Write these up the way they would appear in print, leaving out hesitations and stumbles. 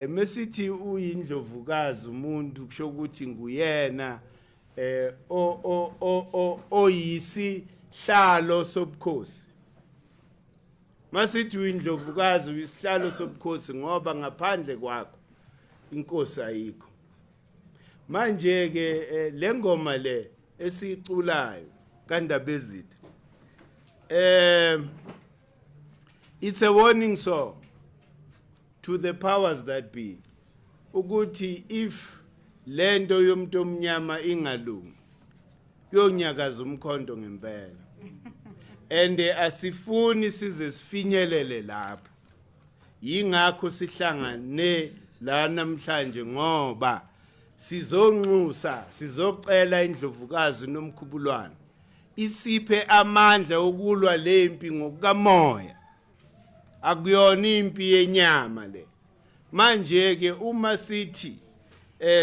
Mesithi uyindlovukazi umuntu kusho ukuthi nguyena oyisihlalo sobukhosi. Masithi uyindlovukazi uyisihlalo sobukhosi ngoba ngaphandle kwakho inkosi ayikho. Manje ke le ngoma le esiculayo kaNdabezile it's a warning song to the powers that be ukuthi if lento yomuntu omnyama ingalungi kuyonyakaza umkhonto ngempela and asifuni size sifinyelele lapho yingakho sihlangane la namhlanje ngoba sizonxusa sizocela indlovukazi Nomkhubulwane isiphe amandla okulwa lempi ngokukamoya akuyona impi yenyama le. Manje ke uma sithi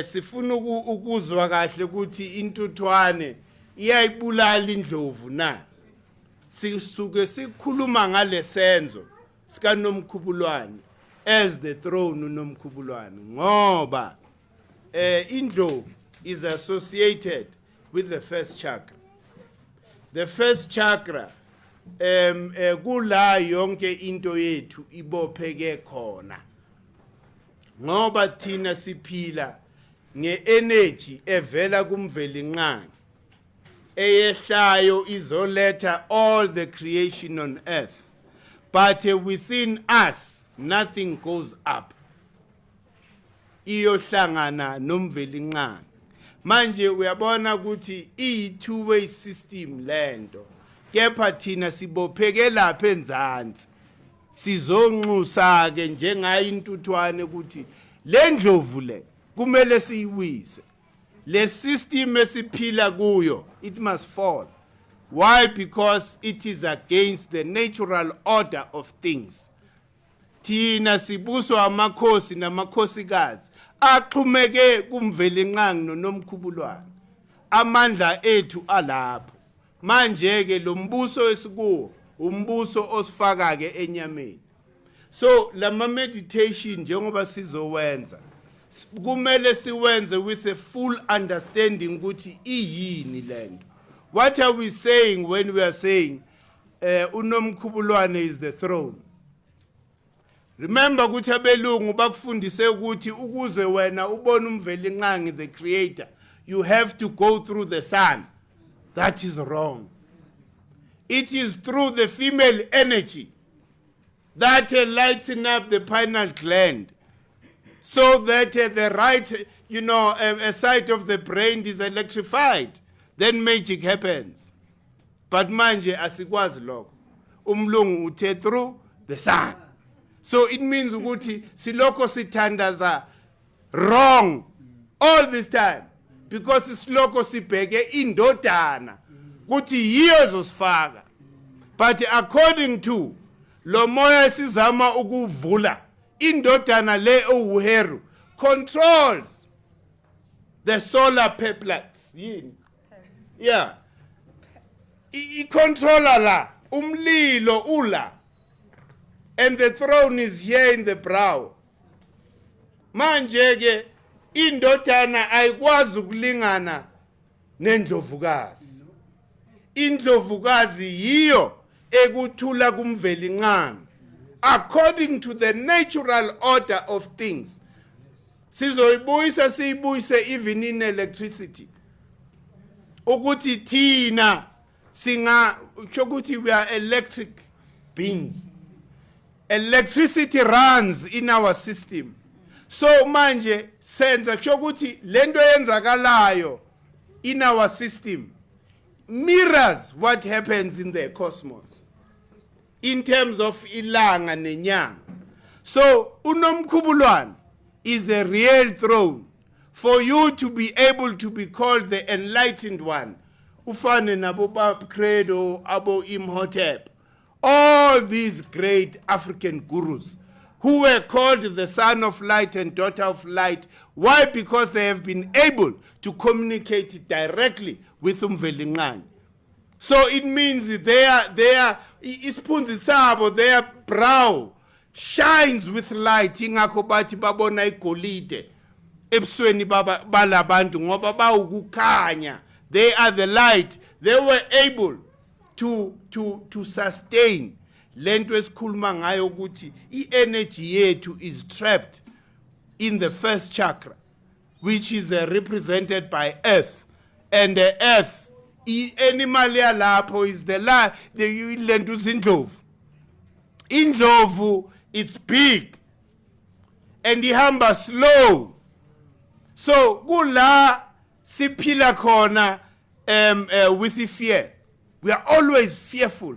sifuna ukuzwa kahle ukuthi intuthwane iyayibulala indlovu na sisuke sikhuluma ngale senzo sika Nomkhubulwane as the throne Nomkhubulwane ngoba indlovu is associated with the first chakra. The first chakra kula yonke into yethu ibopheke khona ngoba thina siphila nge-energy evela kumvelinqangi eyehlayo izoletha all the creation on earth, but within us nothing goes up, iyohlangana nomvelinqangi. Manje uyabona ukuthi iyi-two-way system lento, kepha thina sibopheke lapha enzansi sizonxusa ke njengayo intuthwane ukuthi le ndlovu le kumele siyiwise. Le system esiphila kuyo it must fall. Why? Because it is against the natural order of things. Thina sibuswa amakhosi namakhosikazi axhumeke kumvelinqangi noNomkhubulwane. Amandla ethu alapho. Manje ke lo mbuso esikuwo umbuso osifaka ke enyameni. So lama meditation njengoba sizowenza kumele siwenze with a full understanding ukuthi iyini lento. What are we saying when we are saying uNomkhubulwane is the throne? Remember ukuthi abelungu bakufundise ukuthi ukuze wena ubone umvelinqangi the creator you have to go through the sun. That is wrong. It is through the female energy that lights up the pineal gland so that the right, a side of the brain is electrified. Then magic happens. But manje asikwazi lokho. Umlungu uthe through the sun. So it means ukuthi siloko sithandaza wrong all this time because siloko sibheke indodana ukuthi yiyo zosifaka. But according to lo moya esizama ukuvula indodana le owuheru controls the solar plexus yini yeah I controller la umlilo ula and the throne is here in the brow. Manje ke indodana ayikwazi ukulingana nendlovukazi. Indlovukazi yiyo ekuthula kumvelinqangi according to the natural order of things. Sizoyibuyisa siyibuyise even in electricity. Ukuthi thina singa ukuthi we are electric beings. Electricity runs in our system. So manje senza ukuthi lento yenzakalayo in our system mirrors what happens in the cosmos in terms of ilanga nenyanga. So uNomkhubulwane is the real throne for you to be able to be called the enlightened one. Ufane nabo Bab Credo, Abo Imhotep, all these great African gurus who were called the son of light and daughter of light. Why? Because they have been able to communicate directly with umvelinqangi. So it means their brow shines with light. Ingakho bathi babona igolide ebusweni balabantu ngoba bawukukhanya. They are the light. They were able to sustain lento esikhuluma ngayo ukuthi i-energy yethu is trapped in the first chakra, which is represented by earth. And the earth, animal yalapho is the lento zindlovu. Indlovu, it's big and ihamba slow. So kula siphila khona with fear. We are always fearful.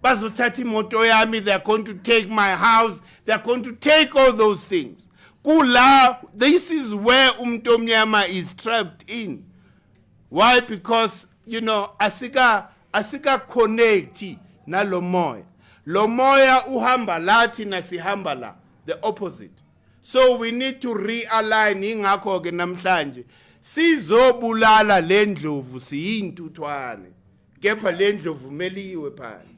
Bazothatha imoto yami, they are going to take my house, they are going to take all those things. Kula, this is where umntomnyama is trapped in. Why? Because, asika connecti na lo moya. Lo moya uhamba lati na sihamba la. The opposite. So we need to realign ingakho ke namhlanje. Sizobulala lendlovu siyintuthwane. Kepha lendlovu meliwe phansi.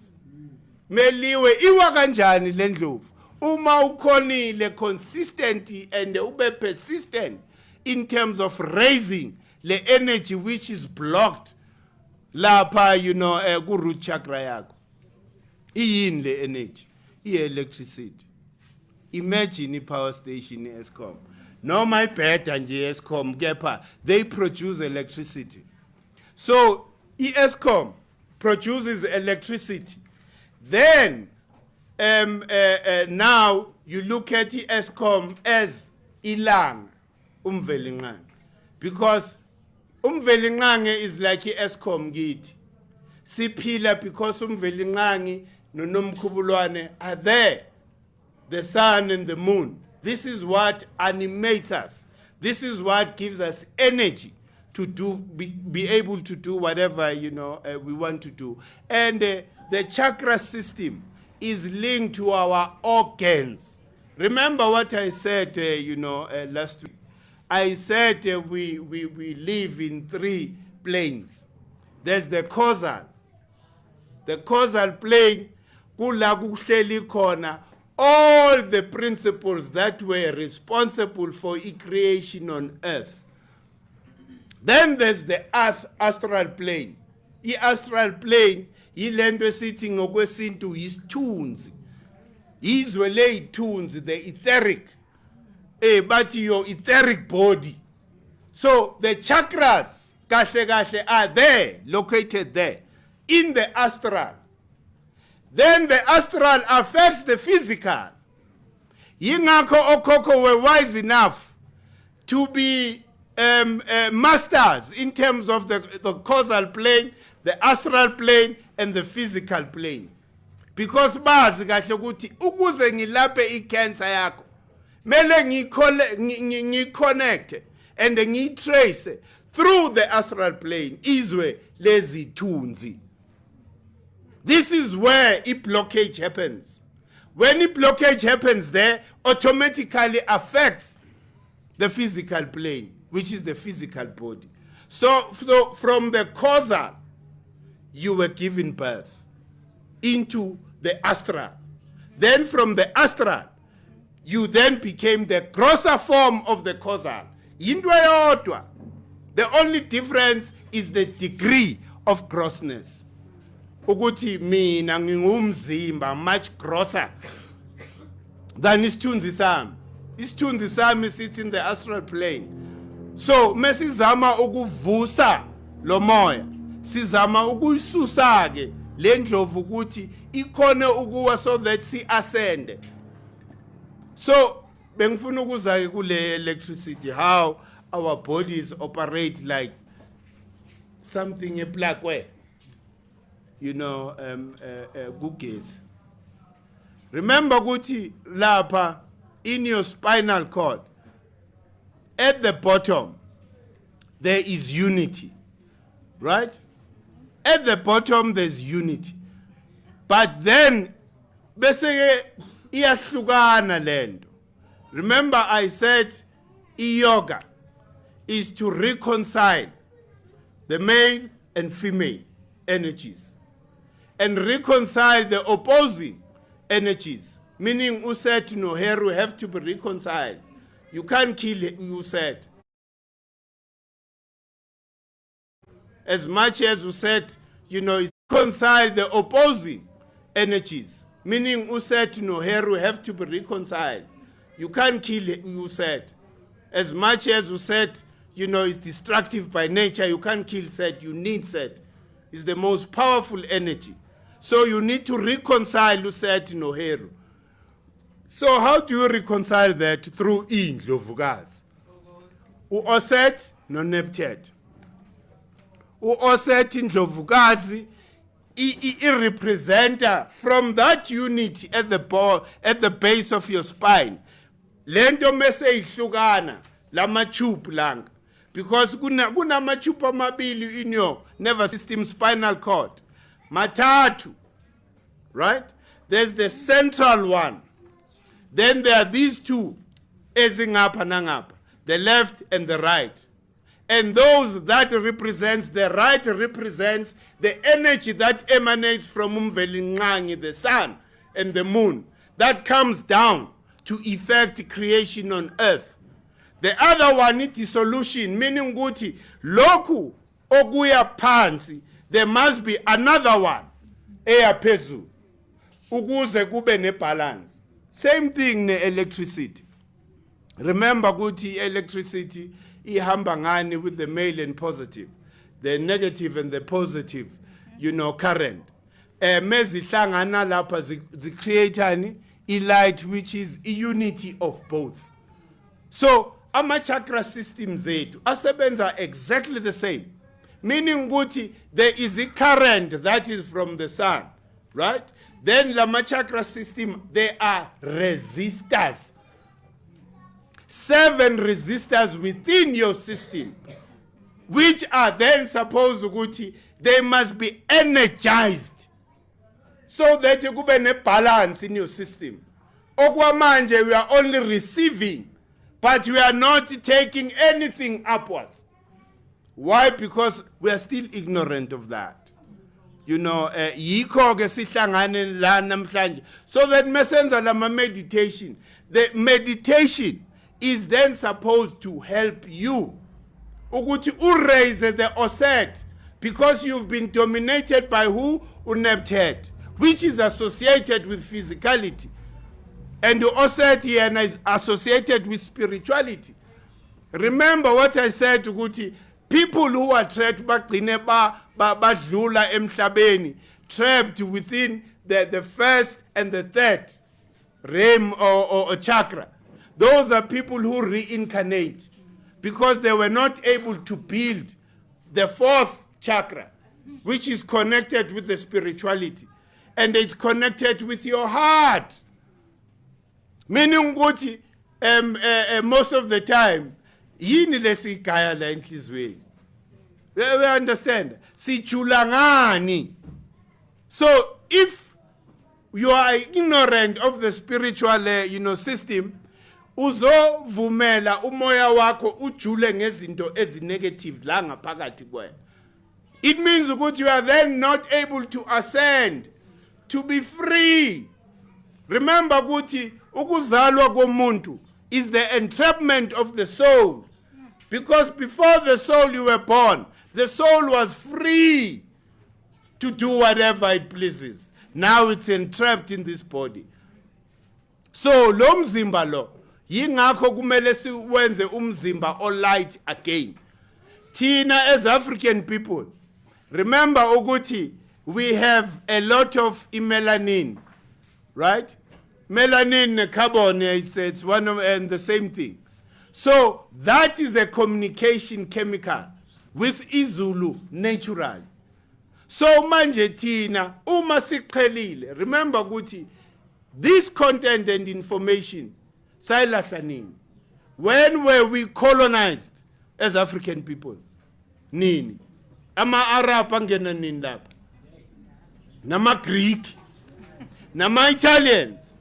Meliwe iwa kanjani lendlovu? Uma ukhonile consistent and ube persistent in terms of raising the energy which is blocked lapha ku root chakra yakho. Iyini le energy? I-electricity. Imagine i-power station Eskom. No my bheda nje Eskom kepha they produce electricity. So Eskom produces electricity. Then now you look at Eskom as ilanga umvelingane, because umvelingane is like Eskom kithi. Siphila because umvelingane no Nomkhubulwane are there. The sun and the moon. This is what animates us. This is what gives us energy to be able to do whatever we want to do. And the chakra system is linked to our organs. Remember what I said last week. I said we live in 3 planes. There's the causal. The causal plane, kula kuhleli khona all the principles that were responsible for creation on earth. Then there's the earth astral plane. The astral plane, yilento esithi ngokwesintu isithunzi. Izwe le ithunzi, the etheric. But your etheric body. So the chakras, kahle are there, located there, in the astral. Then the astral affects the physical. Yingakho okhokho were wise enough to be masters in terms of the causal plane, the astral plane, and the physical plane. Because bazi kahle ukuthi ukuze ngilaphe i-cancer yakho, mele ngiconnect and ngitrace through the astral plane izwe lezi thunzi. This is where a blockage happens. When a blockage happens there, automatically affects the physical plane, which is the physical body. So from the causal, you were given birth into the astral. Then from the astral, you then became the grosser form of the causal. The only difference is the degree of grossness. Ukuthi mina ngingumzimba much grosser than isithunzi sami. Isithunzi sami sits in the astral plane. So mesizama ukuvusa lo moya, sizama ukuyisusa ke le ndlovu ukuthi ikhone ukuwa so that si ascend. So bengifuna ukuza ke kule electricity, how our bodies operate like something a plug way. Gugesi. Remember ukuthi lapha in your spinal cord, at the bottom, there is unity, right? At the bottom, there's unity. But then, bese iyahlukana lendo. Remember I said yoga is to reconcile the male and female energies and reconcile the opposing energies meaning Auset no Heru have to be reconciled. You can't kill Auset. As much as Auset, is reconcile the opposing energies, meaning Auset no Heru have to be reconciled. You can't kill Auset. As much as Auset, is destructive by nature, you can't kill Set, you need Set. It's the most powerful energy. So you need to reconcile Auset no Heru. So how do you reconcile that? Through Indlovukazi. Auset no Neptet. Auset Indlovukazi representer from that unity at the base of your spine. Lento mese ihlukana lama tube langa, because kuna tube amabili in your nervous system, spinal cord. Matatu, right? There's the central one. Then there are these two, ezingapha nangapha, the left and the right. And those that represents, the right represents the energy that emanates from Umvelinqangi, the sun and the moon, that comes down to effect creation on earth. The other one is dissolution, meaning ukuthi lokhu okuya phansi, there must be another one eya phezulu ukuze kube ne balance. Same thing ne electricity. Remember ukuthi electricity ihamba ngani with the male and positive, the negative and the positive, current. Mezihlangana lapha zicreate light, which is a unity of both. So ama chakra systems zethu asebenza exactly the same, meaning ukuthi there is a current that is from the sun, right? Then lama chakra system, there are resistors. 7 resistors within your system, which are then supposed ukuthi they must be energized so that you kube ne balance in your system. Okwamanje, we are only receiving, but we are not taking anything upwards. Why? Because we are still ignorant of that. Yikho ke sihlangane la namhlanje. So that mesenza lama meditation. The meditation is then supposed to help you ukuthi raise the Auset, because you've been dominated by who? Uneptet, which is associated with physicality. And the Auset here is associated with spirituality. Remember what I said, ukuthi people who are trapped bagcine badlula emhlabeni, trapped within the first and the third realm or chakra. Those are people who reincarnate because they were not able to build the 4th chakra, which is connected with the spirituality. And it's connected with your heart. Meaning ukuthi most of the time, yini lesigaya la enhlizweni. We understand? Sichulangani. So if you are ignorant of the spiritual system, uzovumela umoya wakho ujule ngezinto ezinegative la ngaphakathi kwena. It means ukuthi you are then not able to ascend, to be free. Remember ukuthi ukuzalwa komuntu is the entrapment of the soul. Because before the soul you were born, the soul was free to do whatever it pleases. Now it's entrapped in this body. So lo mzimba lo, yingakho kumele siwenze umzimba all light again. Thina as African people, remember ukuthi we have a lot of melanin, right? Melanin and carbon, it's one of and the same thing. So that is a communication chemical with izulu natural. So manje thina uma siqhelile, remember ukuthi this content and information sayilahlanini. When were we colonized as African people? Nini? Ama Arab angena nini lapha? Nama Greek, nama Italians.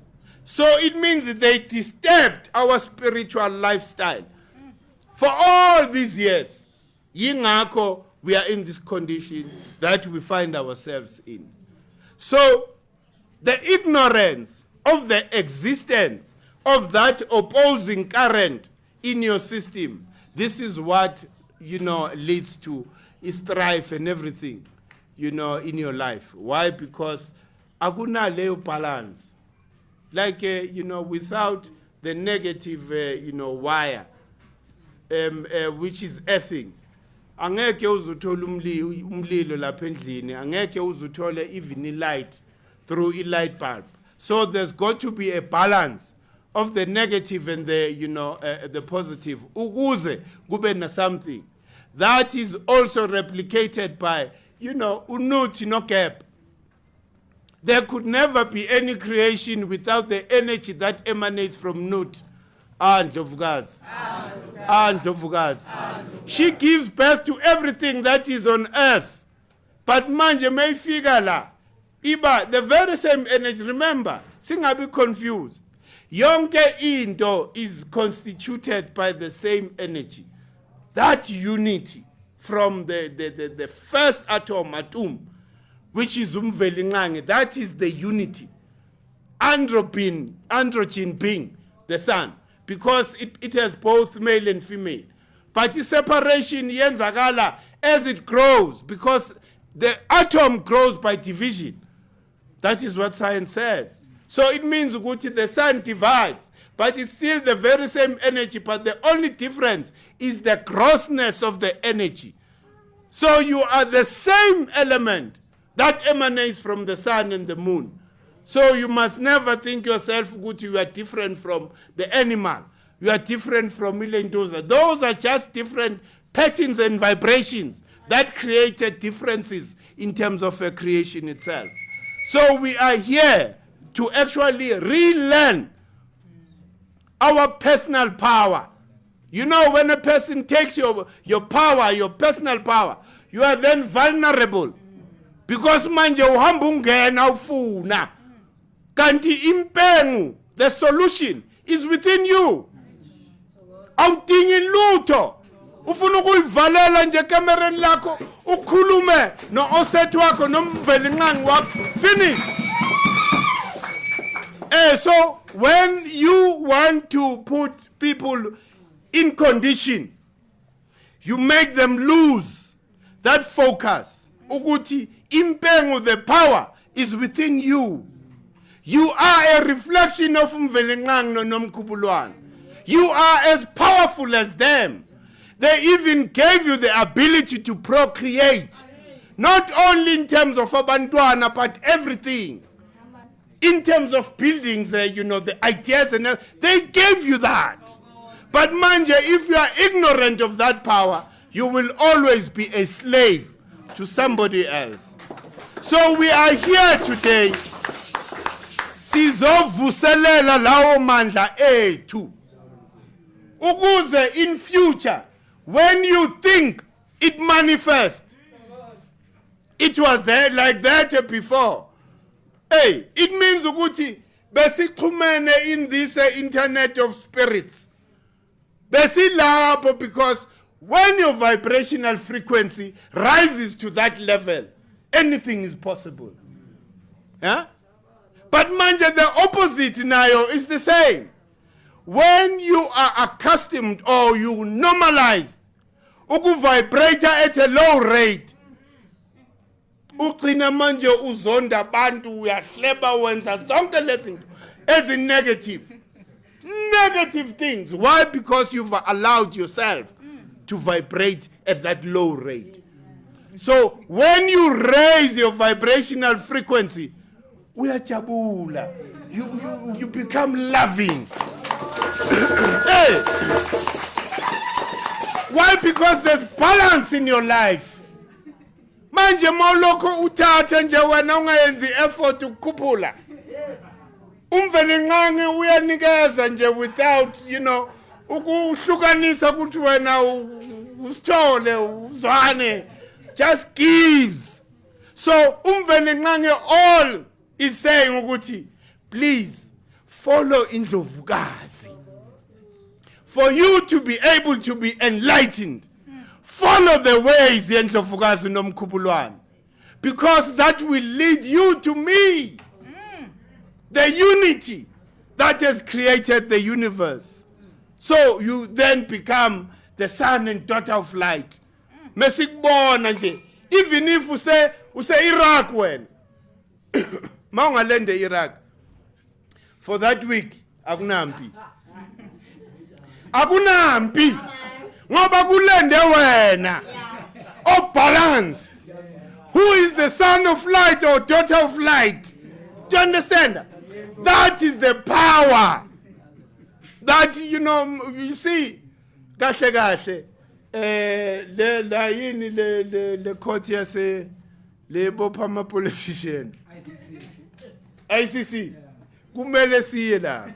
So it means that they disturbed our spiritual lifestyle for all these years. Yingakho we are in this condition that we find ourselves in. So the ignorance of the existence of that opposing current in your system, this is what, leads to strife and everything, in your life. Why? Because akuna leyo balance. Like, without the negative, wire, which is earthing, angeke uzuthola umlilo lapha endlini, angeke uzuthole even light through a light bulb. So there's got to be a balance of the negative and the positive. Ukuze kube na something that is also replicated by, unuthi no gap. There could never be any creation without the energy that emanates from Nut. Ndlovukazi. She gives birth to everything that is on earth. But manje mayifika la, iba the very same energy. Remember, singabi confused. Yonke into is constituted by the same energy. That unity from the first atom, which is umvelingange, that is the unity. Androgen being the sun, because it has both male and female. But the separation yenzakala as it grows, because the atom grows by division. That is what science says. So it means ukuthi the sun divides, but it's still the very same energy, but the only difference is the grossness of the energy. So you are the same element that emanates from the sun and the moon. So you must never think yourself ukuthi you are different from the animal. You are different from Milendoza. Those are just different patterns and vibrations that created differences in terms of a creation itself. So we are here to actually relearn our personal power. When a person takes your power, your personal power, you are then vulnerable. Because manje uhamba ungena ufuna. Kanti impengu, the solution is within you. Awudingi lutho. Ufuna ukuyivalela nje kamereni lakho, ukhulume no Auset wakho nomvelinqangi wakho. Finish. So when you want to put people in condition, you make them lose that focus. Ukuthi impengu, the power is within you. You are a reflection of Mvelinqangi no Nomkhubulwane. You are as powerful as them. They even gave you the ability to procreate. Not only in terms of abantwana, but everything. In terms of buildings, the ideas, and they gave you that. But manje, if you are ignorant of that power, you will always be a slave to somebody else. So we are here today. Sizovuselela lawo mandla ethu. Ukuze in future, when you think it manifests, it was there like that before. Hey, it means ukuthi besikhumene in this internet of spirits. Besilapho, because when your vibrational frequency rises to that level, anything is possible. Yeah? But manje, the opposite nayo is the same. When you are accustomed or you normalized ukuvibrate at a low rate, ugcina manje uzonda abantu, uyahleba, wenza zonke lezi zinto negative things. Why? Because you've allowed yourself to vibrate at that low rate. So when you raise your vibrational frequency, uyajabula, you become loving. Hey. Why? Because there's balance in your life. Manje moloko uthatha nje wena ungayenzi effort ukukhuphula. Umvelinqangi uyanikeza nje without, ukuhlukanisa ukuthi wena usithole uzwane, just gives. So umvelinqangi all is saying ukuthi, please follow indlovukazi. For you to be able to be enlightened, follow the ways yendlovukazi Nomkhubulwane, because that will lead you to me. the unity that has created the universe. So you then become the son and daughter of light. Mesikubona nje, even if you say Iraq when maungalende Iraq for that week akunampi ngoba kulende wena balanced. Who is the son of light or daughter of light? Do you understand? That is the power that, you see, kahle le court yase le bopha ama politicians ICC kumele siye lapha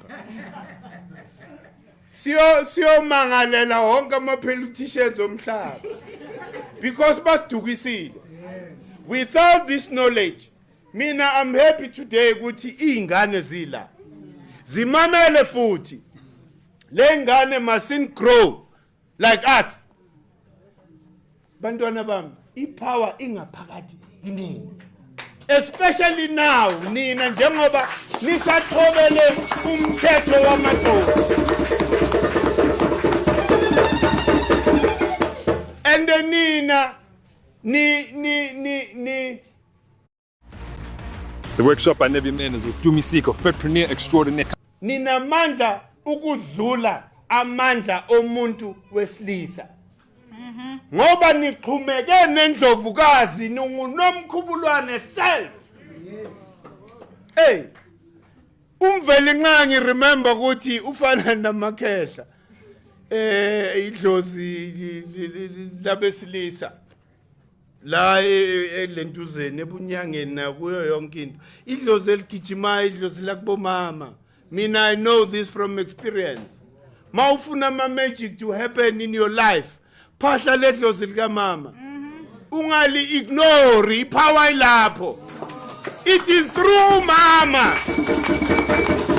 siyo mangalela wonke ama politicians omhlaba because basidukisile. Without this knowledge, mina I'm happy today ukuthi ingane zila zimamele futhi le ngane must grow like us. Bantwana bami, ipower ingaphakathi kinini, especially now nina njengoba nisathobele umthetho wamadoda and nina The workshop by Nevi Men is with Dumi Siko, Fedpreneur Extraordinaire. Nina mandla ukudlula amandla omuntu wesilisa. Ngoba niqhumeke nendlovukazi Nomkhubulwane self. Hey, umvelinqangi remember ukuthi ufana namakhehla. Idlozi labesilisa. La elentuzeni ebunyangeni nakuyo yonke into. Idlozi eligijima, idlozi lakubomama. Mina I know this from experience. Mawufuna ama magic to happen in your life. Phahla ledlozi lika mama. Ungali ignore ipower ilapho. It is through mama.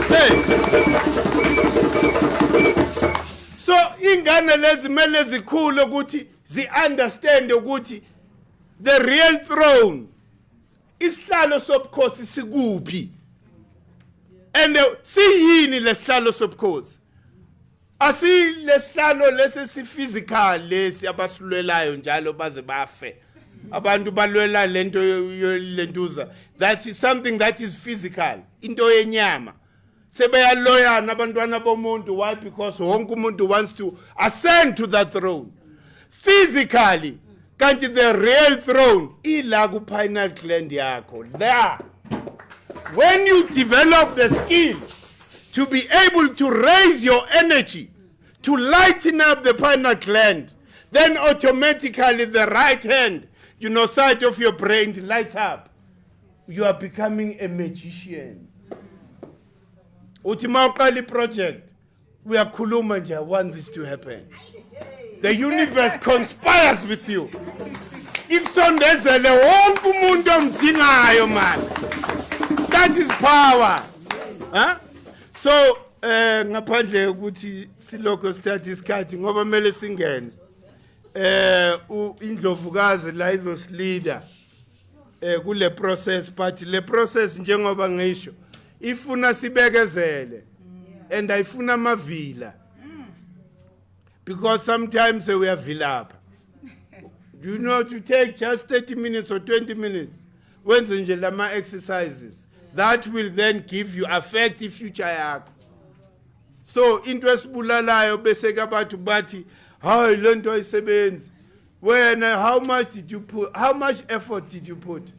Hey. So ingane lezi mele zikhulu ukuthi zi understand ukuthi the real throne isihlalo sobukhosi sikuphi. And siyini lesihlalo sobukhosi. Asi lesihlalo lesi physical lesi abasulelayo njalo baze bafe. Abantu balwela lento lentuza. That is something that is physical. Into yenyama. Sebeyaloyana abantwana bomuntu. Why? Because wonke umuntu wants to ascend to that throne. Physically, kanti the real throne ila ku pineal gland yakho. There. When you develop the skill to be able to raise your energy, to lighten up the pineal gland, then automatically the right hand, side of your brain lights up. You are becoming a magician. Utimauqali project, we are Khuluma nje, want this to happen. The universe conspires with you. Ikusondezele wonke umuntu omdingayo man. That is power. Huh? So ngaphandle ukuthi siloko start isikhathi ngoba mele singene. Indlovukazi la izosileader kule process, but le process njengoba ngisho ifuna sibekezele and ayifuna amavila. Because sometimes we are vilapa. To take just 30 minutes or 20 minutes when zinjelama exercises that will then give you affect future yakho. So into esibulalayo bese kabathu bathi hayi lento ayisebenzi. How much effort did you put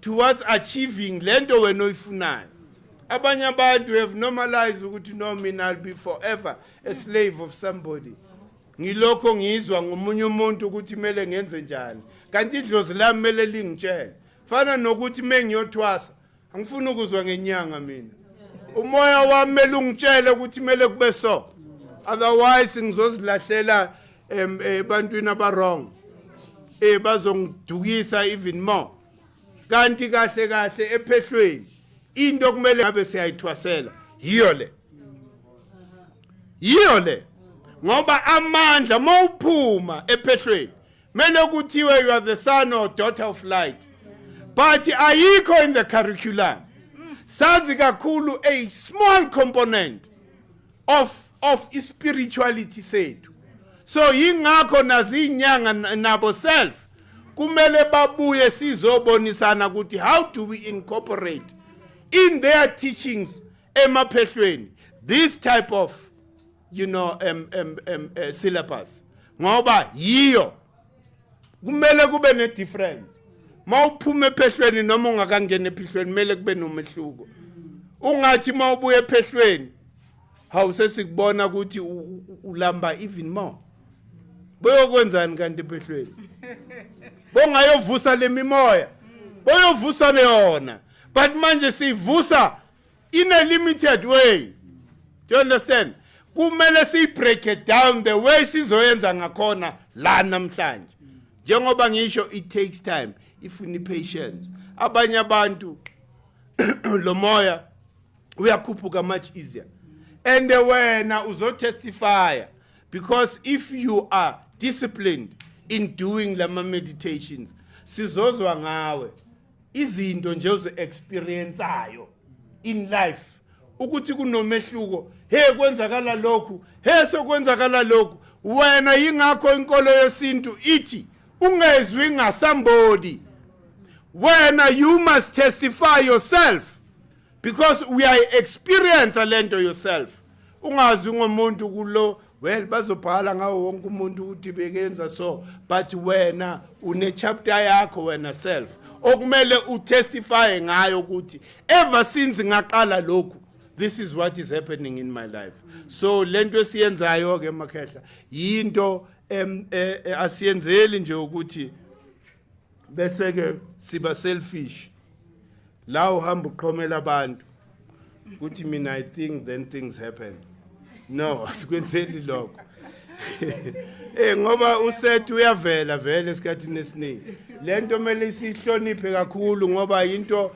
towards achieving lento wena oyifunayo? Abanye abantu have normalized ukuthi no, mina I'll be forever a slave of somebody. Ngilokho ngizwa ngomunye umuntu ukuthi mele ngenze njani. Kanti idlozi lami mele lingitshele. Fana nokuthi mengiyothwasa, angifuni ukuzwa ngenyanga mina. Umoya wami mele ungitshele ukuthi mele kube so. Otherwise ngizozilahlela ebantwini abarong. Bazongidukisa even more. Kanti kahle ephehlweni into kumele ngabe siyayithwasela yiyo le. Ngoba amandla mawuphuma ephehlweni mele kuthiwe you are the son or daughter of light, but ayikho in the curriculum. sazi kakhulu a small component of spirituality sethu. So yingakho nazinyanga nabo self kumele babuye sizobonisana ukuthi how do we incorporate in their teachings emaphehlweni this type of syllabus, ngoba yiyo kumele kube ne difference. Mawuphuma ephehlweni noma ungakangena ephehlweni kumele kube nomehluko. Ungathi mawubuye ephehlweni hawusesikubona ukuthi ulamba even more. Boyokwenzani kanti ephehlweni? Bongayovusa lemimoya. Boyovusa leona. But manje sivusa in a limited way. Do you understand? Kumele si break it down the way sizoyenza ngakhona la namhlanje. Njengoba ngisho it takes time if we need patience. Abanye abantu lo moya uyakhuphuka much easier. And wena uzotestify because if you are disciplined in doing lama meditations sizozwa ngawe izinto nje uzo experience ayo in life ukuthi kunomehluko hey kwenzakala lokhu hey sokwenzakala lokhu wena yingakho inkolo yesintu ithi ungezwi nga somebody wena you must testify yourself because we are experience lento yourself ungazi ngomuntu kulo well bazobhala ngawo wonke umuntu ukuthi bekenza so but wena une chapter yakho wena self okumele utestify ngayo ukuthi ever since ngaqala lokhu this is what is happening in my life. So lento esiyenzayo ke makhehla yinto asiyenzeli nje ukuthi bese ke siba selfish la uhamba uqhomela abantu ukuthi mina I think then things happen. No, asikwenzeli lokho. Ngoba usethu uyavela vele esikhathini esiningi. Lento mele isihloniphe kakhulu ngoba yinto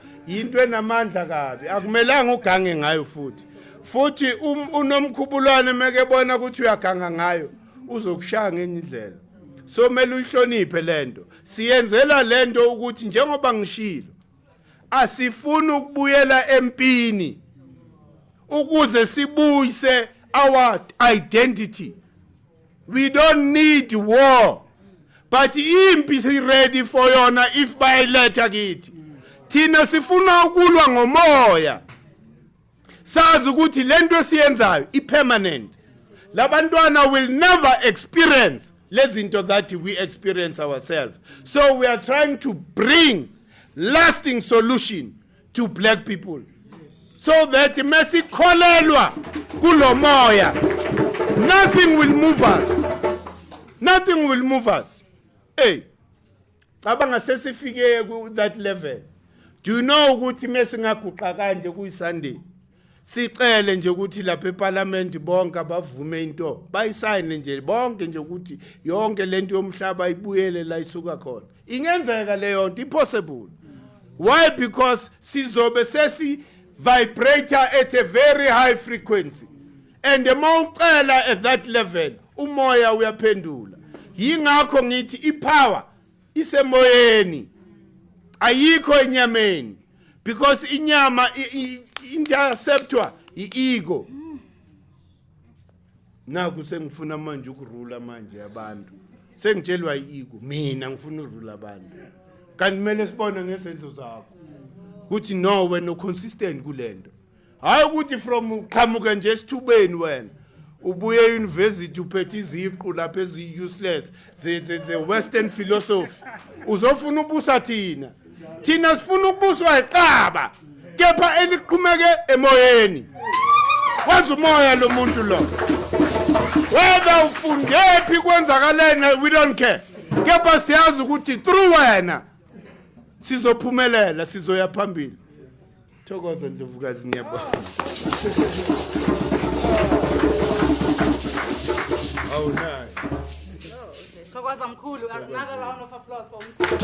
enamandla kabi. Akumelanga ugange ngayo futhi uNomkhubulwane meke bona ukuthi uyaganga ngayo uzokushaya ngenye indlela. So mele uyihloniphe lento. Siyenzela lento ukuthi njengoba ngishilo asifuni ukubuyela empini ukuze sibuyise our identity. We don't need war. But impi is ready for yona if bayiletha kithi. Thina sifuna ukulwa ngomoya. Sazi ukuthi lento esiyenzayo ipermanent. Labantwana will never experience lezinto that we experience ourselves. So we are trying to bring lasting solution to black people. So that mesikholelwa kulo moya nothing will move us. Nothing will move us. Hey, abanga sesifike ku that level. Do you know ukuthi mesingaguqa kanje kuyi Sunday sicele nje ukuthi lapha eParliament bonke abavume into bayisayine nje bonke nje ukuthi yonke lento yomhlaba ibuyele la isuka khona. Ingenzeka leyo nto impossible. Why? Because sizobe sesi vibrator at a very high frequency. And the mawucela at that level, umoya uyaphendula. Yingakho ngithi ipower isemoyeni. Ayikho enyameni. Because inyama interceptwa i-ego. Naku sengifuna manje ukurula manje abantu. Sengitshelwa i-ego. Mina ngifuna urula abantu. Kanti kumele sibone ngesenzo zakho. Ukuthi no wena consistent kulento. Hayi ukuthi from qhamuka nje esithubeni wena ubuye university uphethe iziqu lapha ezi useless ze western philosophy uzofuna ubusa thina sifuna ukubuswa iqaba kepha eliqhumeke emoyeni wazi umoya lo muntu lo whether ufundephi kwenzakalena we don't care kepha siyazi ukuthi through wena sizophumelela sizoya phambili. Thokoza Ndlovukazi ngiyabonga. Oh nice. Thokoza Mkhulu, another round of applause for Mkhulu.